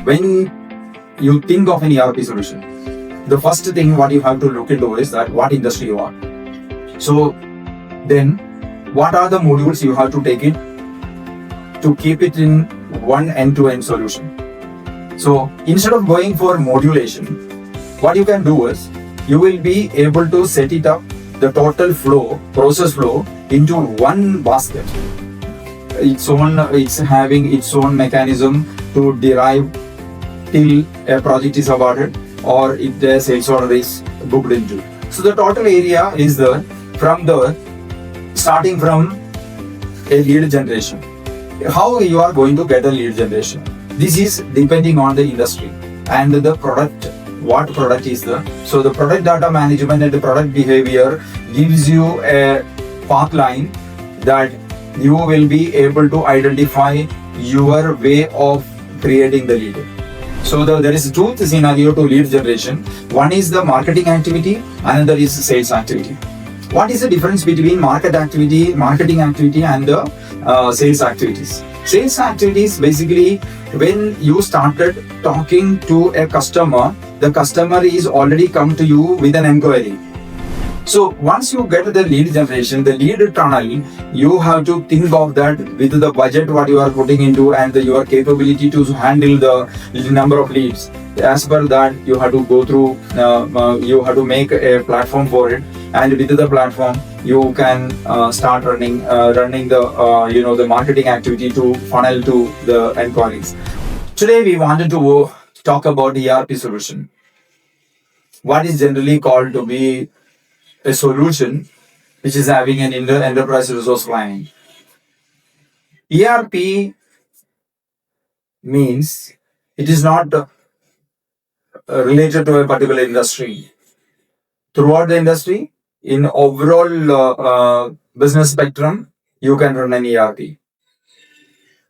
When you think of an ERP solution, the first thing what you have to look into is that what industry you are. So then what are the modules you have to take it to keep it in one end-to-end solution. So instead of going for modulation, what you can do is you will be able to set it up, the total flow, process flow into one basket. It's having its own mechanism to derive till a project is awarded or if the sales order is booked into. So the total area is there starting from a lead generation. How you are going to get a lead generation? This is depending on the industry and the product. What product is there? So the product data management and the product behavior gives you a path line that you will be able to identify your way of creating the lead. So there is two scenario to lead generation. One is the marketing activity, another is sales activity. What is the difference between marketing activity and the sales activities? Sales activities basically when you started talking to a customer, the customer is already come to you with an inquiry. So once you get the lead generation, the lead tunnel, you have to think of that with the budget what you are putting into and your capability to handle the number of leads. As per that, you have to go through, you have to make a platform for it, and with the platform, you can start running the marketing activity to funnel to the inquiries. Today, we wanted to talk about the ERP solution. What is generally called to be a solution which is having an enterprise resource planning. ERP means it is not related to a particular industry. Throughout the industry, in overall business spectrum, you can run an ERP.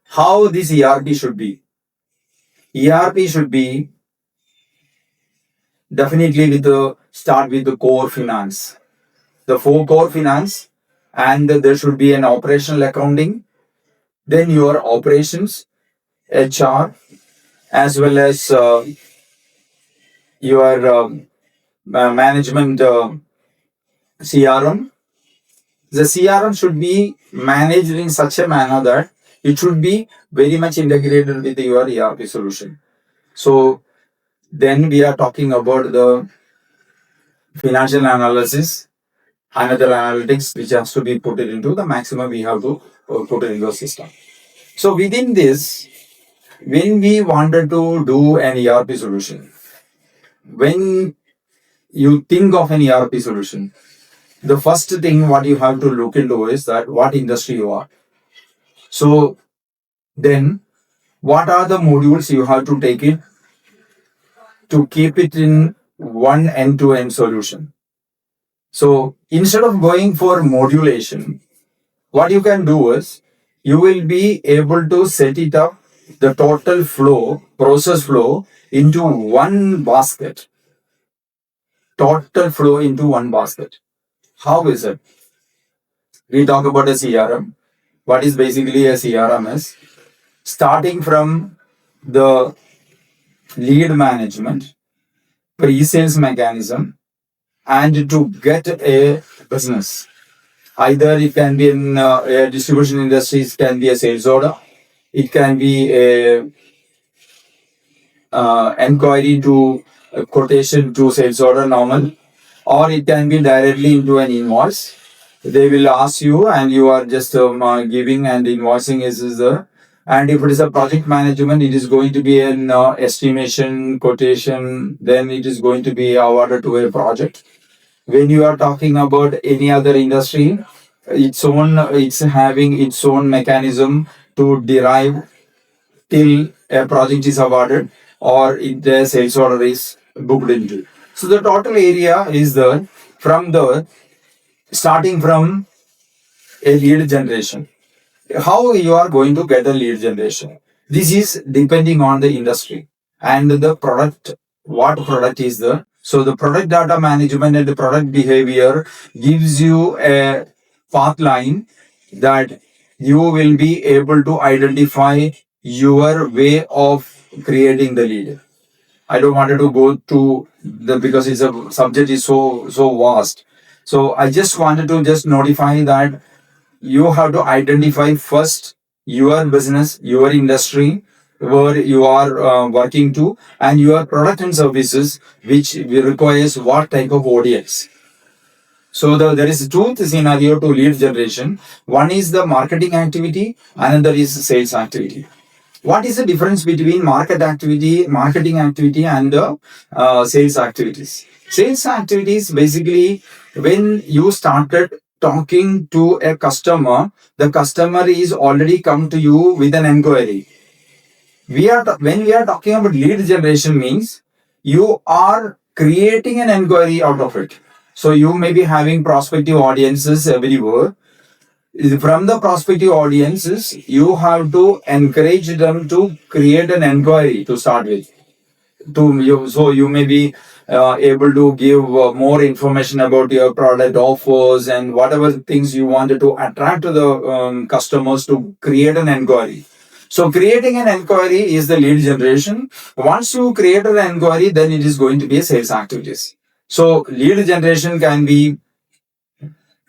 How this ERP should be? ERP should be definitely start with the core finance. The core finance, and there should be an operational accounting, then your operations, HR, as well as your management CRM. The CRM should be managed in such a manner that it should be very much integrated with your ERP solution. So then we are talking about the financial analysis, another analytics which has to be put it into the maximum we have to put it into the system. So within this, when we wanted to do an ERP solution, when you think of an ERP solution, the first thing what you have to look into is that what industry you are. So then what are the modules you have to take it to keep it in one end-to-end solution. So instead of going for modulation, what you can do is you will be able to set it up, the total flow, process flow into one basket. Total flow into one basket. How is it? We talk about a CRM. What is basically a CRM is starting from the lead management, pre-sales mechanism, and to get a business. Either it can be in a distribution industry, it can be a sales order, it can be a inquiry to a quotation to sales order normal, or it can be directly into an invoice. They will ask you and you are just giving, and invoicing is there. And if it is a project management, it is going to be an estimation, quotation, then it is going to be awarded to a project. When you are talking about any other industry, it's having its own mechanism to derive till a project is awarded or if the sales order is booked into. So the total area is there starting from a lead generation. How you are going to get a lead generation? This is depending on the industry and the product. What product is there? So the product data management and the product behavior gives you a path line that you will be able to identify your way of creating the lead. I don't want to go to the, because it's a subject is so vast. So I just wanted to just notify that you have to identify first your business, your industry, where you are working to, and your product and services, which requires what type of audience. So there is two scenario to lead generation. One is the marketing activity, another is sales activity. What is the difference between marketing activity, and sales activities? Sales activities basically, when you started talking to a customer, the customer is already come to you with an inquiry. When we are talking about lead generation means you are creating an inquiry out of it. So you may be having prospective audiences everywhere. From the prospective audiences, you have to encourage them to create an inquiry to start with. To you, so you may be able to give more information about your product offers and whatever things you wanted to attract to the customers to create an inquiry. So creating an inquiry is the lead generation. Once you create an inquiry, then it is going to be a sales activities. So lead generation can be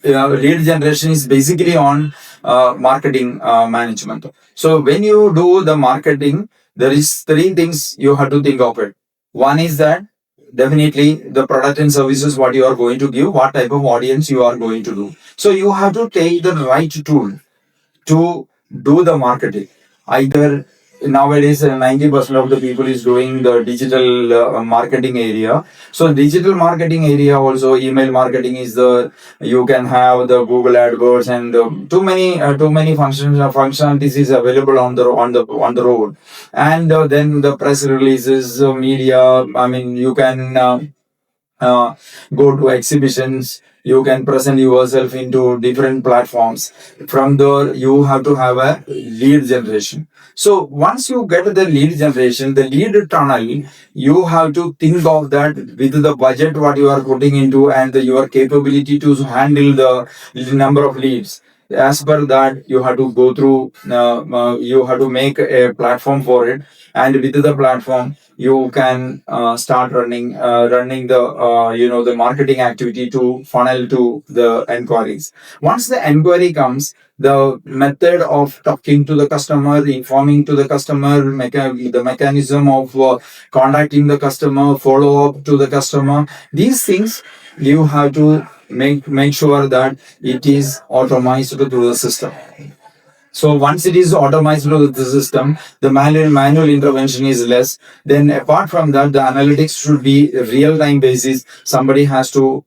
lead generation is basically on marketing management. So when you do the marketing, there is three things you have to think of it. One is that definitely the product and services what you are going to give, what type of audience you are going to do. So you have to take the right tool to do the marketing. Either nowadays 90% of the people is doing the digital marketing area. So digital marketing area also, email marketing is the, you can have the Google AdWords, and too many functionalities is available on the road. And then the press releases, media, I mean, you can uh, go to exhibitions, you can present yourself into different platforms. From there you have to have a lead generation. So once you get the lead generation, the lead tunnel, you have to think of that with the budget what you are putting into, and your capability to handle the number of leads. As per that, you have to go through, you have to make a platform for it, and with the platform you can start running the the marketing activity to funnel to the enquiries. Once the enquiry comes, the method of talking to the customer, informing to the customer, the mechanism of contacting the customer, follow up to the customer, these things you have to make sure that it is automated through the system. So once it is automated through the system, the manual intervention is less. Then apart from that, the analytics should be real time basis. Somebody has to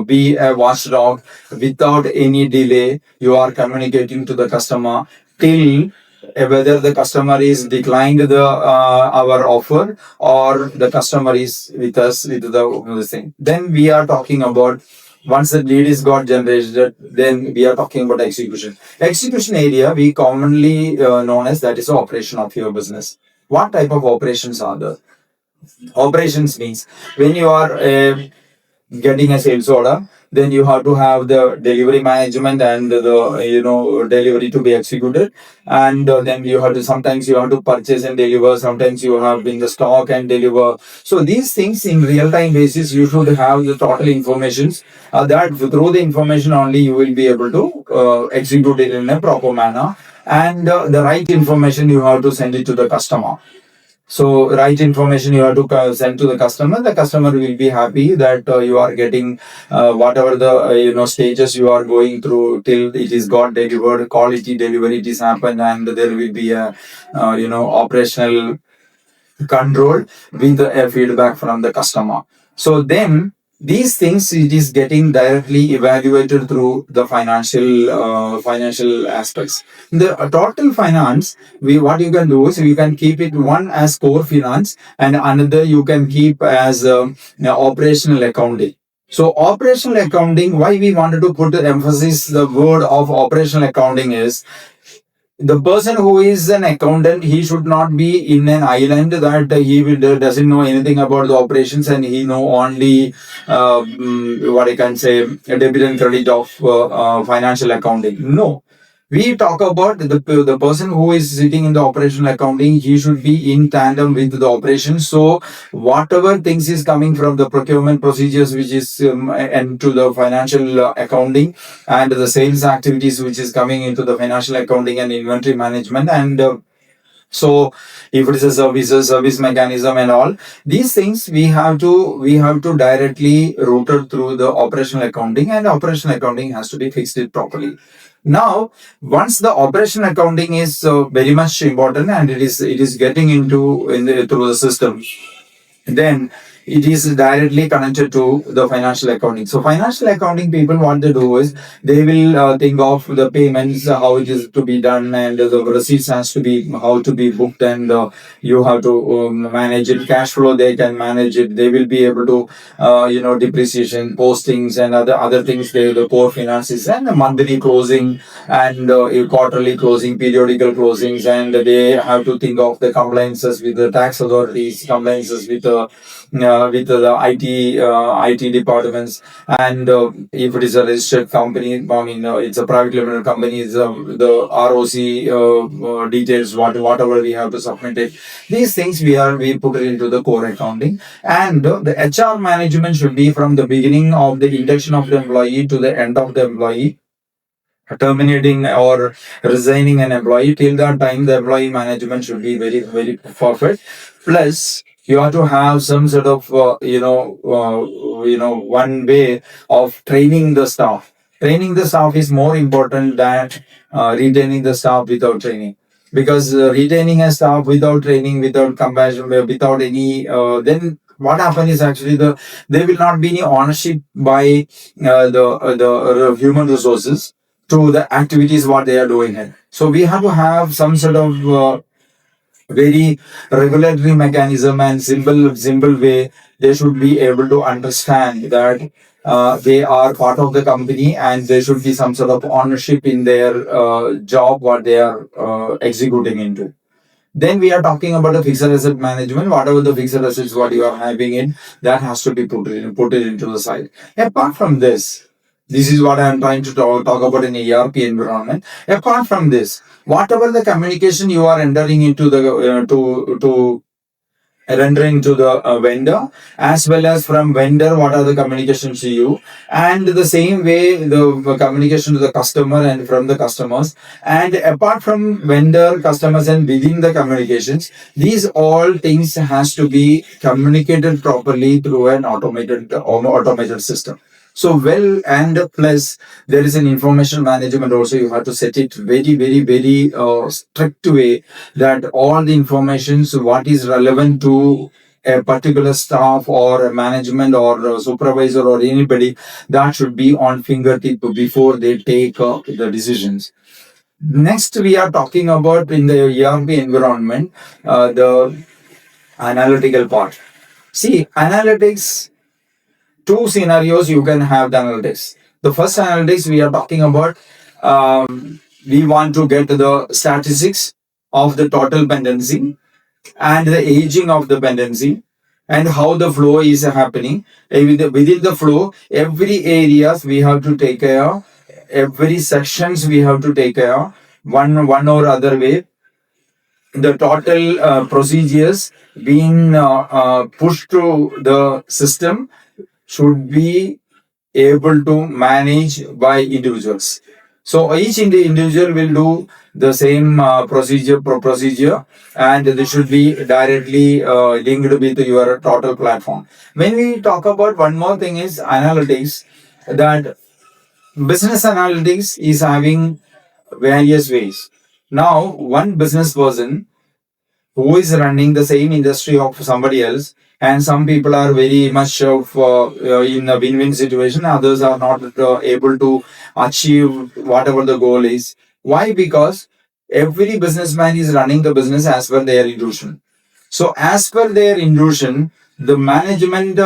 be a watchdog. Without any delay, you are communicating to the customer till whether the customer is declined the our offer, or the customer is with us with the thing. Then we are talking about, once the lead is got generated, then we are talking about execution. Execution area we commonly known as that is the operation of your business. What type of operations are there? Operations means when you are getting a sales order, then you have to have the delivery management and the delivery to be executed. And then you have to, sometimes you have to purchase and deliver, sometimes you have in the stock and deliver. So these things in real time basis, you should have the total informations, that through the information only you will be able to execute it in a proper manner. And the right information you have to send it to the customer. So right information you have to send to the customer. The customer will be happy that you are getting whatever the stages you are going through till it is got delivered, quality delivery it is happened, and there will be a operational control with the feedback from the customer. So then these things it is getting directly evaluated through the financial aspects. The total finance, we what you can do is you can keep it one as core finance, and another you can keep as operational accounting. So operational accounting, why we wanted to put the emphasis the word of operational accounting is, the person who is an accountant, he should not be in an island that he doesn't know anything about the operations, and he know only what I can say, a debit and credit of financial accounting. No, We talk about the person who is sitting in the operational accounting, he should be in tandem with the operation. So whatever things is coming from the procurement procedures, which is and to the financial accounting, and the sales activities which is coming into the financial accounting and inventory management, and so if it is a service mechanism and all these things, we have to directly routed through the operational accounting, and operational accounting has to be fixed it properly. Now once the operational accounting is very much important, and it is getting into through the system, then it is directly connected to the financial accounting. So financial accounting people, what they do is they will think of the payments, how it is to be done, and the receipts has to be how to be booked, and you have to manage it. Cash flow they can manage it. They will be able to depreciation, postings, and other things. The core finances and the monthly closing, and quarterly closing, periodical closings, and they have to think of the compliances with the tax authorities, compliances with the IT departments, and if it is a registered company, I mean it's a private limited company, is the ROC details, whatever we have to submit it. These things we put it into the core accounting, and the HR management should be from the beginning of the induction of the employee to the end of the employee terminating or resigning an employee. Till that time the employee management should be very very perfect. Plus you have to have some sort of one way of training the staff. Training the staff is more important than retaining the staff without training, because retaining a staff without training, without compassion, without any then what happens is actually there will not be any ownership by the human resources to the activities what they are doing here. So we have to have some sort of very regulatory mechanism and simple way. They should be able to understand that they are part of the company, and there should be some sort of ownership in their job what they are executing into. Then we are talking about the fixed asset management. Whatever the fixed assets what you are having in, that has to be put it into the side. Apart from this, this is what I am trying to talk about in ERP environment. Apart from this, whatever the communication you are entering into the to rendering to the vendor, as well as from vendor what are the communications to you, and the same way the communication to the customer and from the customers, and apart from vendor, customers, and within the communications, these all things has to be communicated properly through an automated system. So well, and plus there is an information management also. You have to set it very very very strict way, that all the informations what is relevant to a particular staff or a management or a supervisor or anybody, that should be on fingertip before they take the decisions. Next we are talking about in the ERP environment, the analytical part. See, analytics, two scenarios you can have the analytics. The first analytics we are talking about, we want to get the statistics of the total dependency and the aging of the dependency, and how the flow is happening. Within the flow, every areas we have to take care, every sections we have to take care, one or other way. The total procedures being pushed to the system should be able to manage by individuals. So each individual will do the same procedure, and this should be directly linked with your total platform. When we talk about one more thing is analytics, that business analytics is having various ways. Now, one business person who is running the same industry of somebody else, and some people are very much of in a win-win situation, others are not able to achieve whatever the goal is. Why? Because every businessman is running the business as per their illusion. So as per their illusion, the management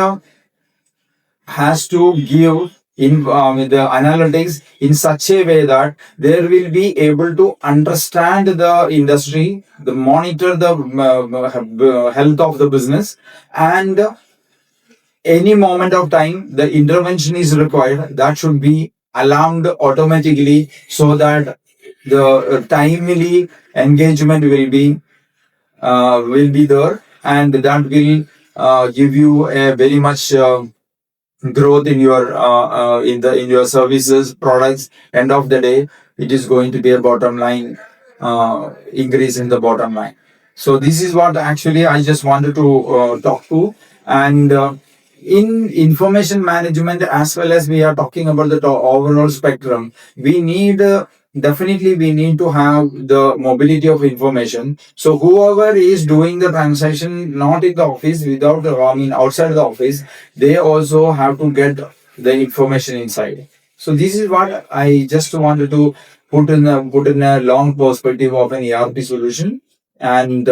has to give in the analytics in such a way that they will be able to understand the industry, the monitor the health of the business, and any moment of time the intervention is required, that should be alarmed automatically, so that the timely engagement will be there, and that will give you a very much growth in your in your services products. End of the day, it is going to be a bottom line increase in the bottom line. So this is what actually I just wanted to talk to. And in information management, as well as we are talking about the overall spectrum, we need definitely we need to have the mobility of information. So whoever is doing the transaction not in the office, without the, I mean outside the office, they also have to get the information inside. So this is what I just wanted to put in a long perspective of an ERP solution. And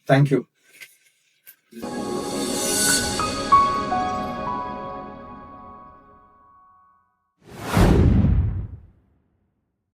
thank you.